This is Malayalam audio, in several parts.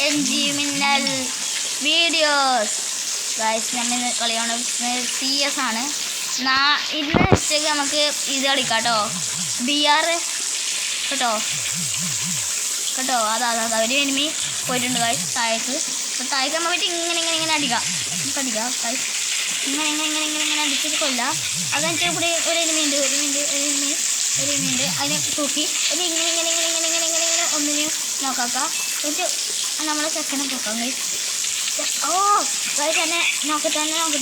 എൻജി മിന്നൽ വീഡിയോസ് ഗൈസ്. നമ്മൾ കളിയാണ് CS ആണ്. ഇന്ന് ഉച്ചയ്ക്ക് നമുക്ക് ഇത് കളിക്കാം കേട്ടോ. BR കേട്ടോ അതാ ഒരു എനിമി പോയിട്ടുണ്ട് ഗൈസ് താഴേക്ക്. അപ്പോൾ താഴേക്ക് നമ്മൾ പോയിട്ട് ഇങ്ങനെ അടിക്കാം ഗൈസ്. ഇങ്ങനെ അടിച്ചിട്ട് കൊല്ലാം. അതെനിക്ക് ഇവിടെ ഒരു എനിമി ഉണ്ട് അതിനെ തൂക്കി ഒരു ഇങ്ങനെ ഒന്നിനെയും നോക്കാം. എന്നിട്ട് നമ്മളെ ചെക്കനെ പോക്കാം ഗൈസ്. ഓ ഗൈസ് എന്നെ നോക്കട്ടെ എല്ലാവരും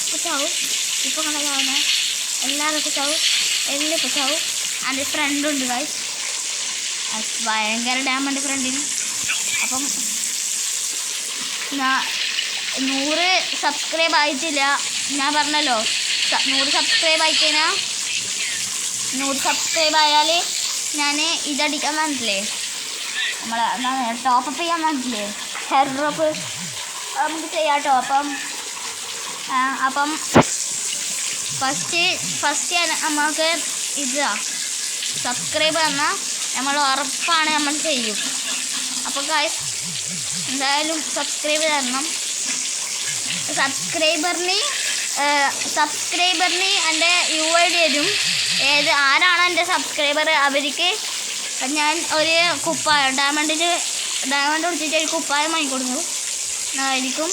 ഇപ്പോൾ ചാവും. ഇപ്പോൾ കണ്ടാവുന്ന എല്ലാവരും ഇപ്പോൾ ചാവും. എല്ലാം ഇപ്പോൾ ചാവും. എൻ്റെ ഫ്രണ്ടുണ്ട് ഗൈസ്. ഭയങ്കര ഡാമുണ്ട് ഫ്രണ്ടിന്. അപ്പം 100 സബ്സ്ക്രൈബ് ആയിട്ടില്ല. ഞാൻ പറഞ്ഞല്ലോ 100 സബ്സ്ക്രൈബ് ആയിക്കഴിഞ്ഞാൽ 100 സബ്സ്ക്രൈബ് ആയാൽ ഞാൻ ഇതടിക്കാൻ പറഞ്ഞില്ലേ, നമ്മളെ എന്താണ് ടോപ്പപ്പ് ചെയ്യാൻ പറഞ്ഞില്ലേ, ഹെയർ ഡ്രോപ്പ് നമുക്ക് ചെയ്യാം കേട്ടോ. അപ്പം ഫസ്റ്റ് നമുക്ക് ഇതാ സബ്സ്ക്രൈബ് തന്നാൽ നമ്മൾ ഉറപ്പാണ് നമ്മൾ ചെയ്യും. അപ്പോൾ ഗൈസ് എന്തായാലും സബ്സ്ക്രൈബ് തരണം. സബ്സ്ക്രൈബറിന് എൻ്റെ UID തരും. ആരാണോ എൻ്റെ സബ്സ്ക്രൈബർ അവർക്ക് ഞാൻ ഒരു കുപ്പായം ഡയമണ്ട് കൊടുത്തിട്ട് ഒരു കുപ്പായം വാങ്ങിക്കൊടുക്കും. ആയിരിക്കും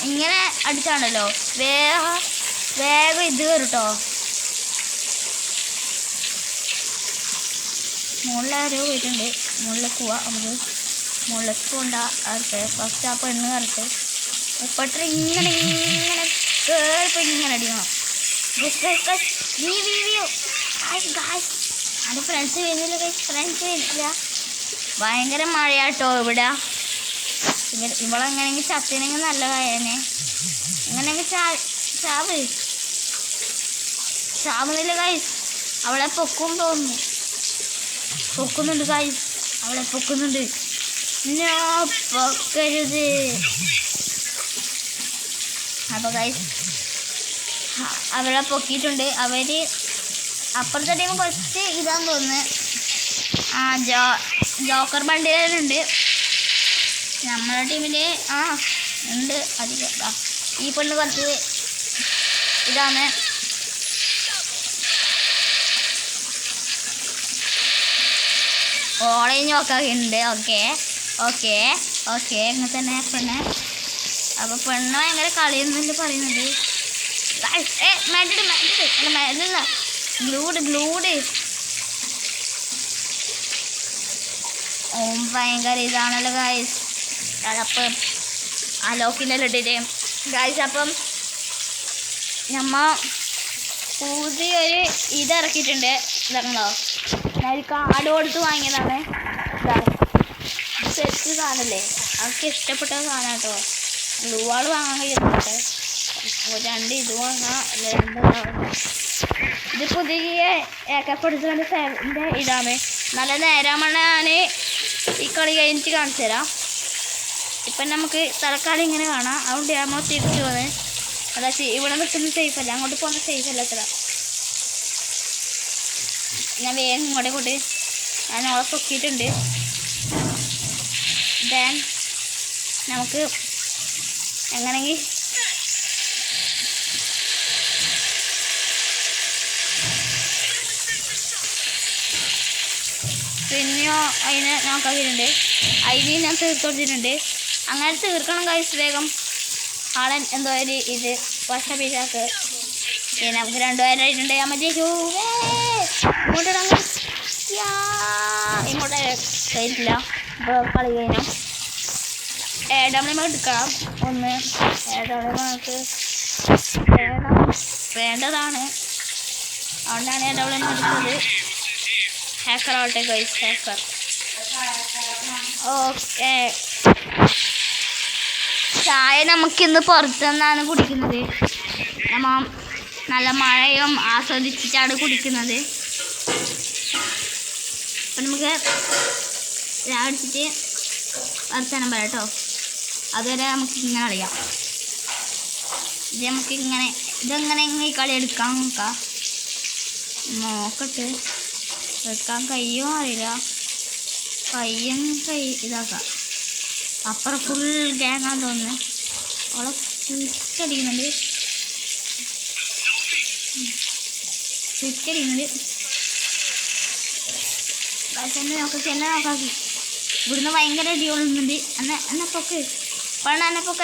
ഇങ്ങനെ അടിച്ചാണല്ലോ വേഗം ഇത് കയറും കേട്ടോ. മുകളിലാരോ പോയിട്ടുണ്ട്. മുകളിലേക്ക് പോവാം. നമുക്ക് മുകളിലേക്ക് പോകണ്ട. അടുത്ത് ഫസ്റ്റ് ആ പെണ്ണ് കറക്റ്റ് പെട്ടെന്ന് ഇങ്ങനെ കയറിപ്പോൾ ഇങ്ങനെ അടിക്കണം. എൻ്റെ ഫ്രണ്ട്സ് വരുന്നില്ല. ഭയങ്കര മഴയാട്ടോ ഇവിടെ. ഇവളെങ്ങനെയെങ്കിൽ ചത്തിനെങ്കിൽ നല്ല കാര്യനെ. എങ്ങനെയെങ്കിൽ ചാവുന്നില്ല ഗൈസ്. അവളെ പൊക്കുന്നുണ്ട് ഗൈസ്. അവളെ പൊക്കുന്നുണ്ട്. പൊക്കരുത്. അപ്പോൾ ഗൈസ് അവളെ പൊക്കിയിട്ടുണ്ട്. അവർ അപ്പുറത്തെ ടീം കുറച്ച് ഇതാന്ന് തോന്നുന്നു. ജോക്കർ ബണ്ടിലുണ്ട്. നമ്മളെ ടീമിൽ ഉണ്ട് അധികം. ഈ പെണ്ണ് കുറച്ച് ഇതാണ്. ഓളയും നോക്കാറുണ്ട്. ഓക്കെ ഇങ്ങനെ തന്നെ പെണ്ണ്. അപ്പോൾ പെണ്ണ് ഭയങ്കര കളിയെന്നല്ലേ പറയുന്നത്. ഗ്ലൂഡ് ഭയങ്കര ഇതാണല്ലോ ഗൈസ്. അപ്പം അലോക്കിനെല്ലാം ഇട്ടിട്ട് ഗൈസ്. അപ്പം നമ്മ പുതിയൊരു ഇതിറക്കിയിട്ടുണ്ട്. ഇതാണല്ലോ ഞാൻ ഒരു കാർഡ് കൊടുത്ത് വാങ്ങിയതാണ്. സെറ്റ് സാധനമല്ലേ, അവർക്ക് ഇഷ്ടപ്പെട്ട സാധനം കേട്ടോ. ഗ്ലൂവാൾ വാങ്ങാൻ കഴിയുന്നുണ്ട്. 2 ഇത് വാങ്ങാം. ഇത് പുതിയ AK-47 ഇതാണ്. നല്ല നേരമാണ്. ഞാൻ ഈ കളി കഴിഞ്ഞിട്ട് കാണിച്ചു തരാം. ഇപ്പം നമുക്ക് തലക്കാലം ഇങ്ങനെ കാണാം. അതുകൊണ്ട് നമ്മൾ തിരിച്ചു പോകുന്നത്. അതാ ഇവിടെ നിൽക്കുന്നത് സേഫല്ല, അങ്ങോട്ട് പോകുന്നത് സേഫല്ല. ഞാൻ വേഗം ഇങ്ങോട്ട് ഞാൻ ഓളെ പൊക്കിയിട്ടുണ്ട്. ദെൻ നമുക്ക് എങ്ങനെയെങ്കിൽ പിന്നെയോ അതിനെ നോക്കാക്കിയിട്ടുണ്ട്. അതിന് ഞാൻ തീർത്തോട്ടിട്ടുണ്ട്. അങ്ങനെ തീർക്കണം ഗൈസ് വേഗം. ആളൻ എന്തോ ഒരു ഇത് വർഷപ്പിച്ചാക്ക്. പിന്നെ നമുക്ക് 2000 ആയിട്ടുണ്ട്. മറ്റേ ഇങ്ങോട്ട് കയറ്റില്ല. ഇപ്പോൾ കളി കഴിഞ്ഞാൽ AW എടുക്കണം. ഒന്ന് AW നമുക്ക് വേണ്ടതാണ്. അതുകൊണ്ടാണ് AW എടുത്തത്. ഹാക്കർ ആവട്ടെ ഗൈസ്, ഹാക്കർ. ഓക്കെ, ചായ നമുക്കിന്ന് പുറത്തുനിന്നാണ് കുടിക്കുന്നത്. നമ്മ നല്ല മഴയും ആസ്വദിച്ചിട്ടാണ് കുടിക്കുന്നത്. അപ്പം നമുക്ക് രാവിലെ വർത്തമാനം പറയാം കേട്ടോ. അതുവരെ നമുക്ക് ഇങ്ങനെ കളിക്കാം. ഇത് നമുക്കിങ്ങനെ ഇതെങ്ങനെ ഈ കളി എടുക്കാൻ നോക്കാം. നോക്കട്ടെ. വെക്കാൻ കയ്യോ അറിയില്ല. കൈ ഇതാക്കാം. അപ്പുറം ഫുൾ ഗ്യാങ്ങാന്ന് തോന്നുന്നു. അവളെ സ്വിക്കടിക്കുന്നുണ്ട്. എന്നെ നോക്കാക്കി. ഇവിടുന്ന് ഭയങ്കര അടിയോളുന്നുണ്ട്. എന്നെ പൊക്ക് പണ എന്നെ പൊക്ക്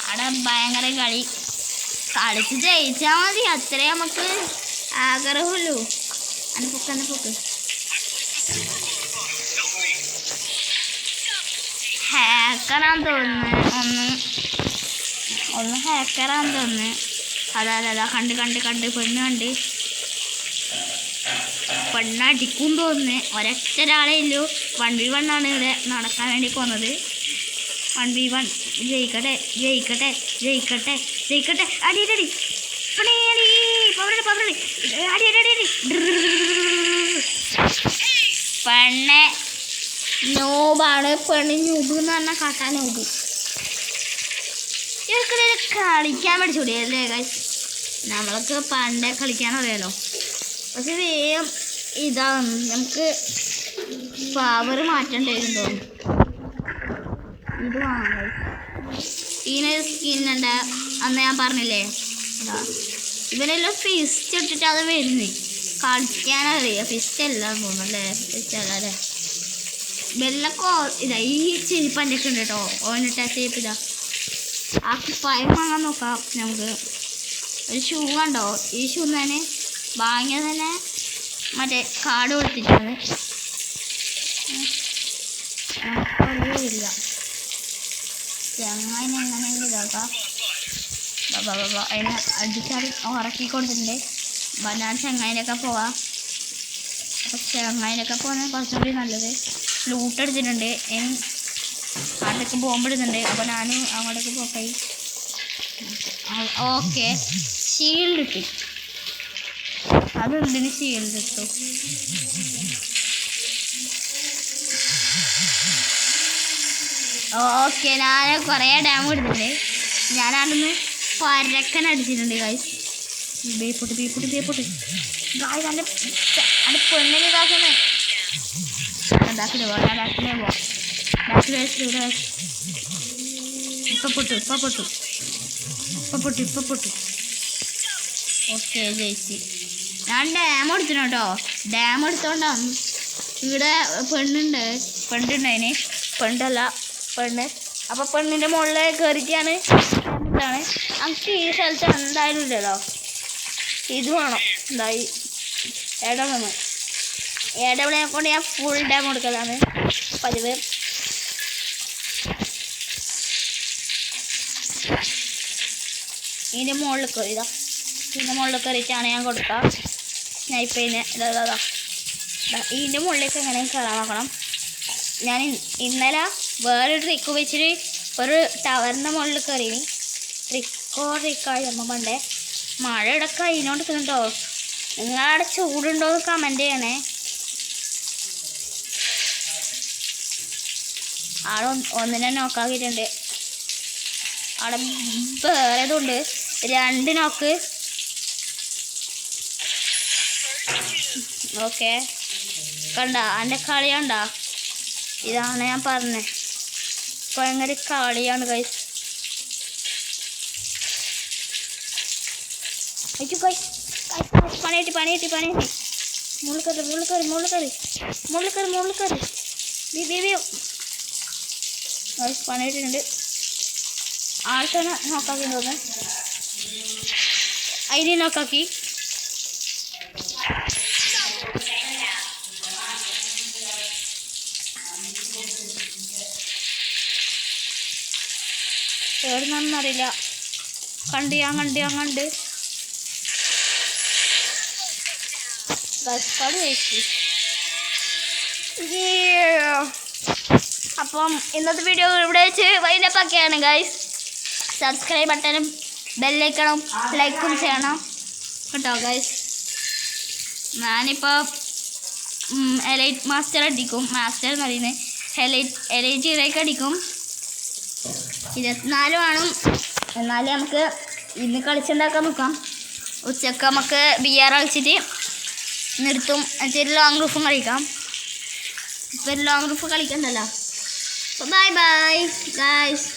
അവിടെ ഭയങ്കര കളിച്ച് ജയിച്ചാൽ മതി, അത്രേ നമുക്ക് ആഗ്രഹമുള്ളൂ. എന്നെ പൊക്ക് ഹാക്കറാന്ന് തോന്നുന്നു. ഒന്ന് ഹാക്കറാന്ന് തോന്നുന്നു. അതാ കണ്ട് പെണ്ണടിക്കും തോന്നുന്നു. ഒരൊറ്റ ഒരാളേ ഉള്ളൂ. 1v1 ഇവിടെ നടക്കാൻ വേണ്ടി പോകുന്നത്. 1v1 ജയിക്കട്ടെ. അടി പെണ്ണെ നോബാണ്. പെണ്ണ് ന്യൂബ് എന്ന് പറഞ്ഞാൽ കാട്ടാ നോബ്. ഇവർക്കൊരു കളിക്കാൻ പഠിച്ചുകൂടിയല്ലേ ഗൈസ്? നമ്മളൊക്കെ പണ്ടേ കളിക്കാൻ അറിയാലോ. പക്ഷെ വേഗം ഇതാണ് നമുക്ക് പവർ മാറ്റേണ്ടി തോന്നും. ഇത് വാങ്ങാം. ഇതിനൊരു സ്കിന്നുണ്ട്, അന്ന് ഞാൻ പറഞ്ഞില്ലേ. ഇവരെല്ലാം ഫിസ്റ്റ് ഇട്ടിട്ട് അത് വരുന്നേ. കളിക്കാനറിയാം. ഫിസ്റ്റ് എല്ലാം തോന്നുന്നല്ലേ? ഫിസ്റ്റ് അല്ലേ? വെള്ളക്കോ ഇതാ ഈ ചെരുപ്പൻ്റെ ഒക്കെ ഉണ്ട് കേട്ടോ. ഓനിട്ട ചെരുപ്പ് ഇതാ. ആ കുപ്പായം വാങ്ങാൻ നോക്കാം നമുക്ക്. ഒരു ഷൂ കണ്ടോ? ഈ ഷൂ തന്നെ വാങ്ങിയത് തന്നെ മറ്റേ കാർഡ് കൊടുത്തിട്ടാണ്. നമുക്കറിയില്ല ചെങ്ങായിനെ എങ്ങനെയെങ്കിലും ഇതാക്കാം. അതിനെ അടിച്ചാൽ ഉറക്കി കൊടുത്തിട്ടുണ്ട്. ഞാൻ ചെങ്ങായിനൊക്കെ പോവാം. അപ്പം ചെങ്ങായിനൊക്കെ പോകുന്നത് കുറച്ചുകൂടി നല്ലത്. ലൂട്ട് എടുത്തിട്ടുണ്ട്. അവിടേക്ക് ബോംബിടുന്നുണ്ട്. അപ്പോൾ ഞാൻ അങ്ങോട്ടേക്ക് പോട്ടെ. ഓക്കെ, ഷീൽഡ് കിട്ടി. അതെന്തിന് ഷീൽഡ് കിട്ടും? ഓക്കെ, ഞാൻ കുറേ ഡാം എടുത്തിട്ടുണ്ട്. ഞാനവിടുന്ന് പരക്കൻ അടിച്ചിട്ടുണ്ട് ഗൈസ്. ബേപ്പൊട്ട് ഗായ് നല്ല അത് പെണ്ണിന് ഇതാക്കുന്നേ. ബാക്കിൽ ഇപ്പം പൊട്ടു. ഓക്കെ, ജയിച്ച്. ഞാൻ ഡാം എടുത്തിനു കേട്ടോ. ഡാം എടുത്തോണ്ടാണ് ഇവിടെ പെണ്ണ്. അപ്പോൾ പെണ്ണിൻ്റെ മുകളിൽ കയറിയിട്ടാണ് ഇതാണ്. നമുക്ക് ഈ സ്ഥലത്ത് എന്തായാലും ഇല്ലല്ലോ. ഇത് വേണം. എന്തായി ഏടവിളെ കൊണ്ട് ഞാൻ ഫുൾ ഡാം കൊടുക്കലാണ് പതിവ്. ഇതിൻ്റെ മുകളിൽ കയറിയതാ. ഇതിൻ്റെ മുകളിൽ കയറിയിട്ടാണ് ഞാൻ കൊടുക്കുക. സ്നൈപ്പിന് ഇതിൻ്റെ മുകളിലേക്ക് എങ്ങനെ കയറാൻ നോക്കണം. ഞാൻ ഇന്നലെ വേറൊരു ട്രിക്ക് വെച്ചിട്ട് ഒരു ടവറിൻ്റെ മുകളിൽ കയറിയിനി. ട്രിക്കായി അമ്മ പണ്ടേ. മഴ ഇടയ്ക്ക് അതിനോണ്ടിരിക്കുന്നുണ്ടോ? നിങ്ങളവിടെ ചൂടുണ്ടോ എന്ന് കമൻറ്റ് ചെയ്യണേ. ആടെ ഒന്നിനെ നോക്കാക്കിയിട്ടുണ്ട്. അവിടെ വേറെ ഇതുണ്ട്, 2 നോക്ക്. ഓക്കെ, കണ്ട എൻ്റെ കളി കണ്ട? ഇതാണ് ഞാൻ പറഞ്ഞത്. ഭയങ്കര കളിയാണ് ഗൈസ്. പണിയിട്ട് മുകളിൽ കയറി പണിയിട്ടുണ്ട്. ആൾക്കാരെ നോക്കാക്കി തോന്നുന്നു. അതിനെ നോക്കാക്കി. എവിടുന്നറിയില്ല. കണ്ട് അപ്പം ഇന്നത്തെ വീഡിയോ ഇവിടെ വെച്ച് വൈൻഡപ്പാക്കിയാണ് ഗൈസ്. സബ്സ്ക്രൈബ് ബട്ടണും ബെല്ലൈക്കണും ലൈക്കും ചെയ്യണം കേട്ടോ ഗൈസ്. ഞാനിപ്പോൾ എലൈറ്റ് മാസ്റ്റർ അടിക്കും. മാസ്റ്റർ എന്ന് പറയുന്നത് എലൈറ്റ് അടിക്കും. 24 വേണം എന്നാലും നമുക്ക് ഇന്ന് കളിച്ചുണ്ടാക്കാൻ നോക്കാം. ഉച്ചക്ക് നമുക്ക് ബിയർ കളിച്ചിട്ട് നിർത്തും. എന്നിട്ട് ലോങ് റൂഫും കളിക്കാം. ഇപ്പം ലോങ് റൂഫ് കളിക്കണ്ടല്ലോ. Bye bye guys.